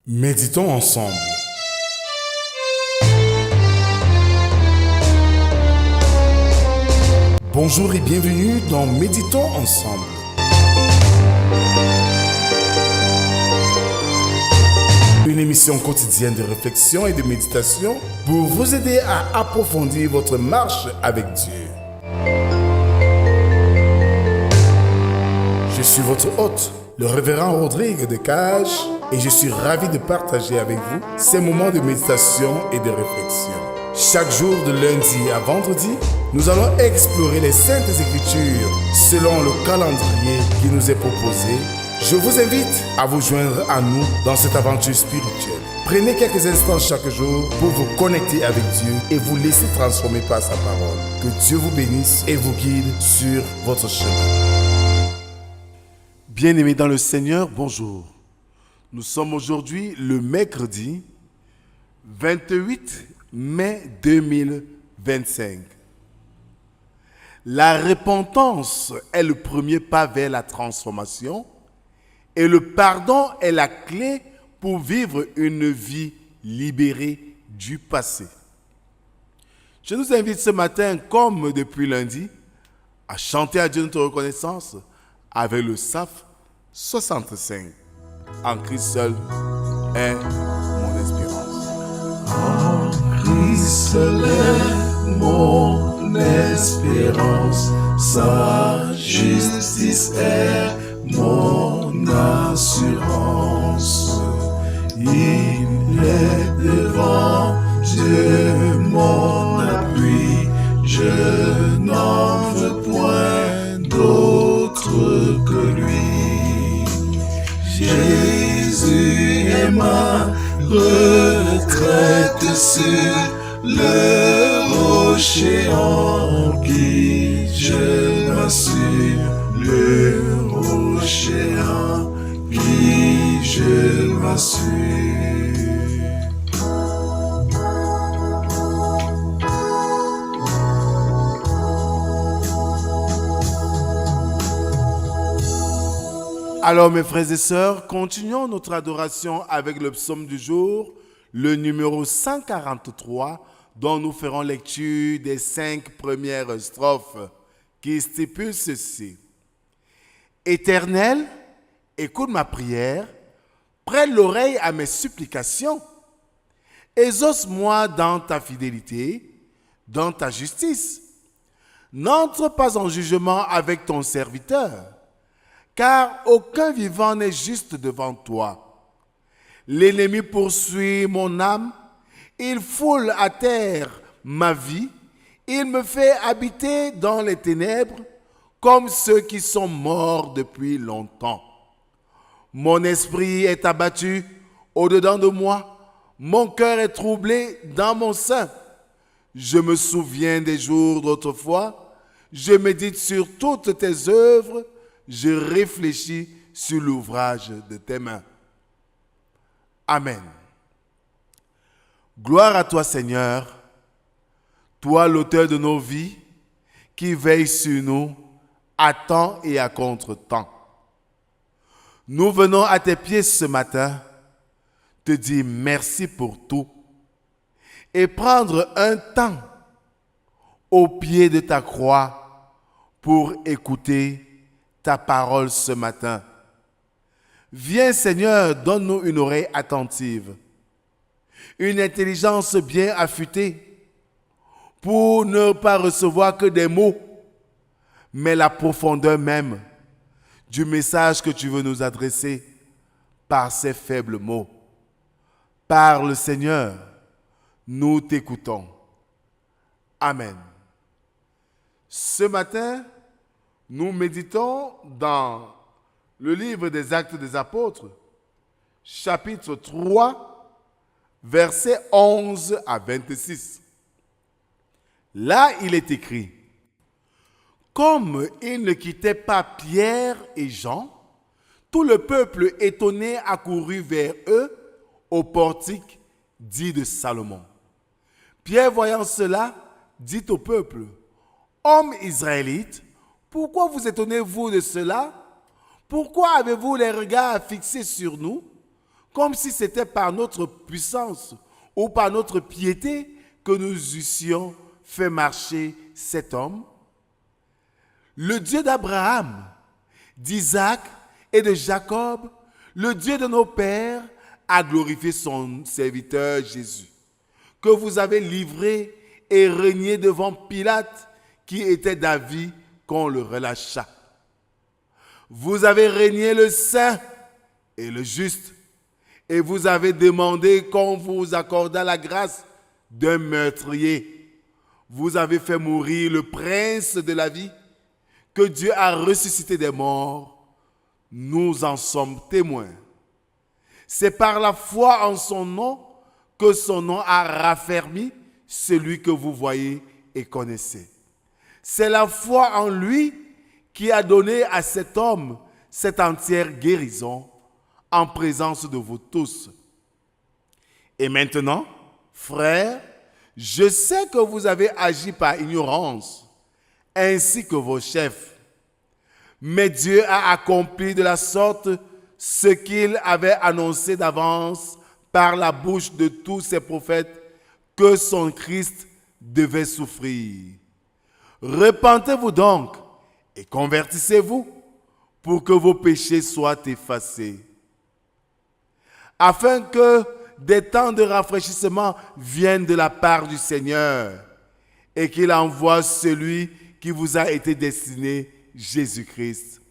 Méditons ensemble. Bonjour et bienvenue dans Méditons ensemble. Une émission quotidienne de réflexion et de méditation pour vous aider à approfondir votre marche avec Dieu. Je suis votre hôte, le révérend Rodrigue de Cage, et je suis ravi de partager avec vous ces moments de méditation et de réflexion. Chaque jour de lundi à vendredi, nous allons explorer les Saintes Écritures selon le calendrier qui nous est proposé. Je vous invite à vous joindre à nous dans cette aventure spirituelle. Prenez quelques instants chaque jour pour vous connecter avec Dieu et vous laisser transformer par sa parole. Que Dieu vous bénisse et vous guide sur votre chemin. Bien-aimés dans le Seigneur, bonjour. Nous sommes aujourd'hui le mercredi 28 mai 2025. La repentance est le premier pas vers la transformation et le pardon est la clé pour vivre une vie libérée du passé. Je nous invite ce matin, comme depuis lundi, à chanter à Dieu notre reconnaissance avec le Psaume 65. En Christ seul est mon espérance. En Christ seul est mon espérance, sa justice est mon assurance. Il est devant Dieu mon appui, je n'en veux point d'autre que lui. Jésus est ma retraite sur le rocher en qui je m'assure, le rocher en qui je m'assure. Alors mes frères et sœurs, continuons notre adoration avec le psaume du jour, le numéro 143, dont nous ferons lecture des 5 premières strophes qui stipulent ceci. Éternel, écoute ma prière, prête l'oreille à mes supplications, exauce-moi dans ta fidélité, dans ta justice. N'entre pas en jugement avec ton serviteur, car aucun vivant n'est juste devant toi. L'ennemi poursuit mon âme, il foule à terre ma vie, il me fait habiter dans les ténèbres comme ceux qui sont morts depuis longtemps. Mon esprit est abattu au-dedans de moi, mon cœur est troublé dans mon sein. Je me souviens des jours d'autrefois, je médite sur toutes tes œuvres, je réfléchis sur l'ouvrage de tes mains. Amen. Gloire à toi, Seigneur, toi l'auteur de nos vies, qui veille sur nous à temps et à contre-temps. Nous venons à tes pieds ce matin te dire merci pour tout et prendre un temps au pied de ta croix pour écouter ta parole ce matin. Viens Seigneur, donne-nous une oreille attentive, une intelligence bien affûtée pour ne pas recevoir que des mots, mais la profondeur même du message que tu veux nous adresser par ces faibles mots. Parle Seigneur, nous t'écoutons. Amen. Ce matin, nous méditons dans le livre des Actes des Apôtres, chapitre 3, versets 11 à 26. Là, il est écrit, « Comme ils ne quittaient pas Pierre et Jean, tout le peuple étonné accourut vers eux au portique dit de Salomon. Pierre, voyant cela, dit au peuple, « Hommes israélites, pourquoi vous étonnez-vous de cela? Pourquoi avez-vous les regards fixés sur nous, comme si c'était par notre puissance ou par notre piété que nous eussions fait marcher cet homme. Le Dieu d'Abraham, d'Isaac et de Jacob, le Dieu de nos pères, a glorifié son serviteur Jésus, que vous avez livré et régné devant Pilate, qui était d'avis qu'on le relâchât. Vous avez régné le saint et le juste, et vous avez demandé qu'on vous accordât la grâce d'un meurtrier. Vous avez fait mourir le prince de la vie, que Dieu a ressuscité des morts. Nous en sommes témoins. C'est par la foi en son nom que son nom a raffermi celui que vous voyez et connaissez. C'est la foi en lui qui a donné à cet homme cette entière guérison en présence de vous tous. Et maintenant, frères, je sais que vous avez agi par ignorance, ainsi que vos chefs. Mais Dieu a accompli de la sorte ce qu'il avait annoncé d'avance par la bouche de tous ses prophètes, que son Christ devait souffrir. Repentez-vous donc et convertissez-vous pour que vos péchés soient effacés, afin que des temps de rafraîchissement viennent de la part du Seigneur et qu'il envoie celui qui vous a été destiné, Jésus-Christ,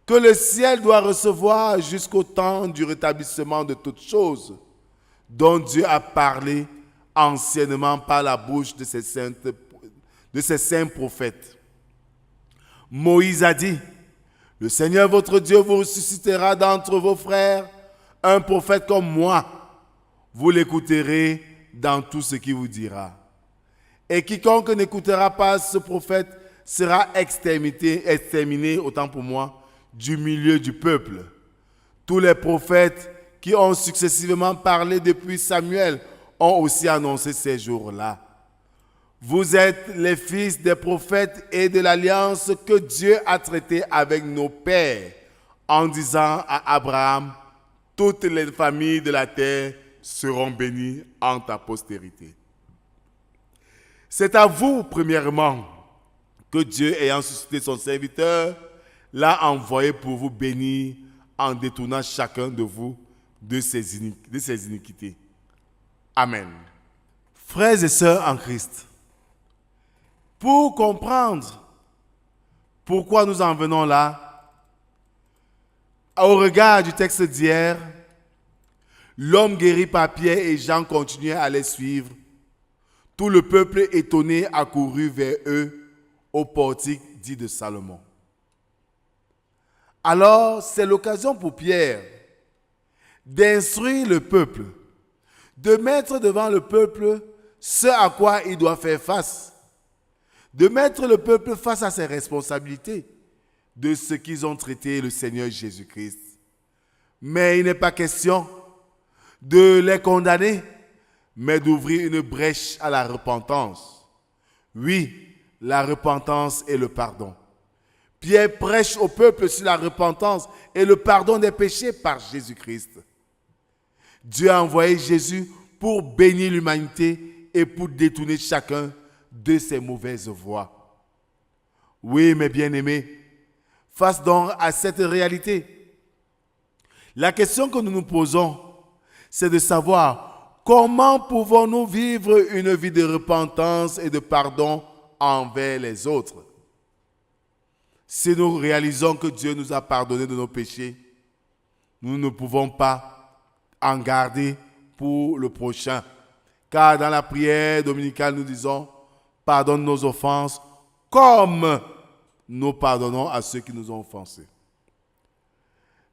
que le ciel doit recevoir jusqu'au temps du rétablissement de toutes choses, dont Dieu a parlé anciennement par la bouche de ses saints prophètes. Moïse a dit, « Le Seigneur votre Dieu vous ressuscitera d'entre vos frères un prophète comme moi. Vous l'écouterez dans tout ce qu'il vous dira. Et quiconque n'écoutera pas ce prophète sera exterminé, autant pour moi, du milieu du peuple. Tous les prophètes qui ont successivement parlé depuis Samuel ont aussi annoncé ces jours-là. Vous êtes les fils des prophètes et de l'alliance que Dieu a traitée avec nos pères en disant à Abraham, toutes les familles de la terre seront bénies en ta postérité. C'est à vous, premièrement, que Dieu, ayant suscité son serviteur, l'a envoyé pour vous bénir en détournant chacun de vous de ses iniquités. Amen. Frères et sœurs en Christ, pour comprendre pourquoi nous en venons là, au regard du texte d'hier, l'homme guéri par Pierre et Jean continuait à les suivre. Tout le peuple étonné accourut vers eux au portique dit de Salomon. Alors, c'est l'occasion pour Pierre d'instruire le peuple, de mettre devant le peuple ce à quoi il doit faire face, de mettre le peuple face à ses responsabilités de ce qu'ils ont traité le Seigneur Jésus-Christ. Mais il n'est pas question de les condamner, mais d'ouvrir une brèche à la repentance. Oui, la repentance et le pardon. Pierre prêche au peuple sur la repentance et le pardon des péchés par Jésus-Christ. Dieu a envoyé Jésus pour bénir l'humanité et pour détourner chacun de ses mauvaises voies. Oui, mes bien-aimés, face donc à cette réalité, la question que nous nous posons, c'est de savoir comment pouvons-nous vivre une vie de repentance et de pardon envers les autres. Si nous réalisons que Dieu nous a pardonné de nos péchés, nous ne pouvons pas en garder pour le prochain. Car dans la prière dominicale, nous disons, pardonne nos offenses comme nous pardonnons à ceux qui nous ont offensés.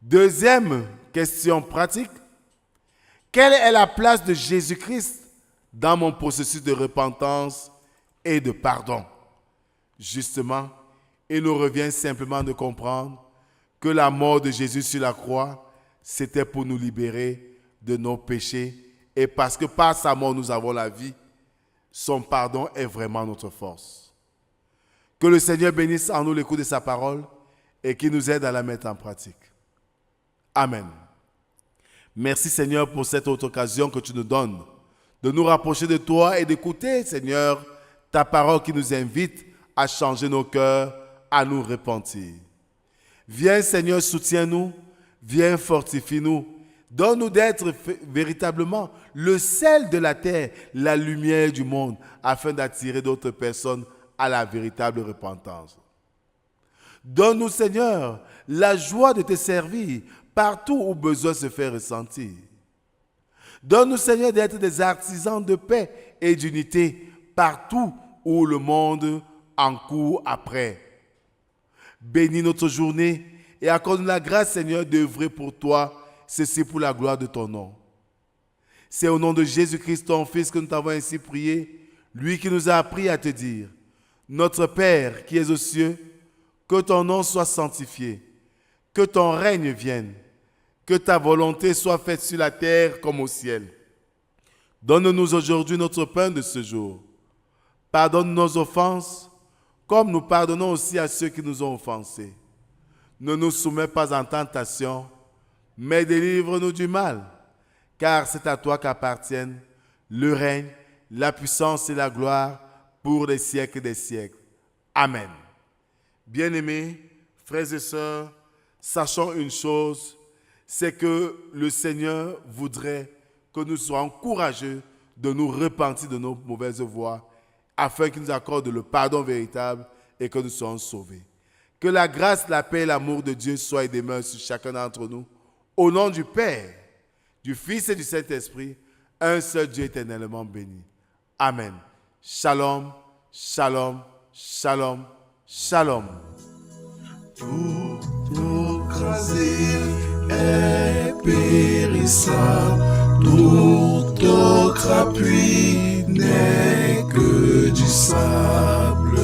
Deuxième question pratique, quelle est la place de Jésus-Christ dans mon processus de repentance et de pardon? Justement, il nous revient simplement de comprendre que la mort de Jésus sur la croix, c'était pour nous libérer de nos péchés. Et parce que par sa mort, nous avons la vie, son pardon est vraiment notre force. Que le Seigneur bénisse en nous l'écoute de sa parole et qu'il nous aide à la mettre en pratique. Amen. Merci Seigneur pour cette autre occasion que tu nous donnes de nous rapprocher de toi et d'écouter, Seigneur, ta parole qui nous invite à changer nos cœurs, à nous repentir. Viens, Seigneur, soutiens-nous, viens, fortifie-nous. Donne-nous d'être véritablement le sel de la terre, la lumière du monde, afin d'attirer d'autres personnes à la véritable repentance. Donne-nous, Seigneur, la joie de te servir partout où besoin se fait ressentir. Donne-nous, Seigneur, d'être des artisans de paix et d'unité partout où le monde en court après. Bénis notre journée et accorde-nous la grâce, Seigneur, d'œuvrer pour toi, ceci pour la gloire de ton nom. C'est au nom de Jésus-Christ, ton Fils, que nous t'avons ainsi prié, lui qui nous a appris à te dire, notre Père qui es aux cieux, que ton nom soit sanctifié, que ton règne vienne, que ta volonté soit faite sur la terre comme au ciel. Donne-nous aujourd'hui notre pain de ce jour. Pardonne nos offenses, comme nous pardonnons aussi à ceux qui nous ont offensés. Ne nous soumets pas en tentation, mais délivre-nous du mal, car c'est à toi qu'appartiennent le règne, la puissance et la gloire pour les siècles des siècles. Amen. Bien-aimés, frères et sœurs, sachons une chose, c'est que le Seigneur voudrait que nous soyons courageux de nous repentir de nos mauvaises voies, afin qu'il nous accorde le pardon véritable et que nous soyons sauvés. Que la grâce, la paix et l'amour de Dieu soient et demeurent sur chacun d'entre nous. Au nom du Père, du Fils et du Saint-Esprit, un seul Dieu éternellement béni. Amen. Shalom, shalom, shalom, shalom. Tout crasé est périssable, tout autre appui n'est que du sable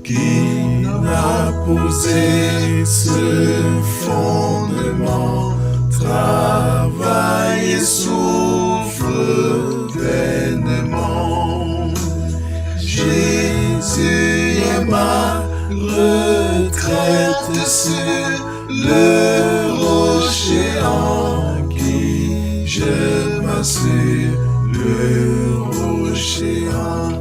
qui n'a posé ce fondement. Travaille et souffre vainement. Jésus est ma retraite sur le rocher en qui je m'assure, le rocher en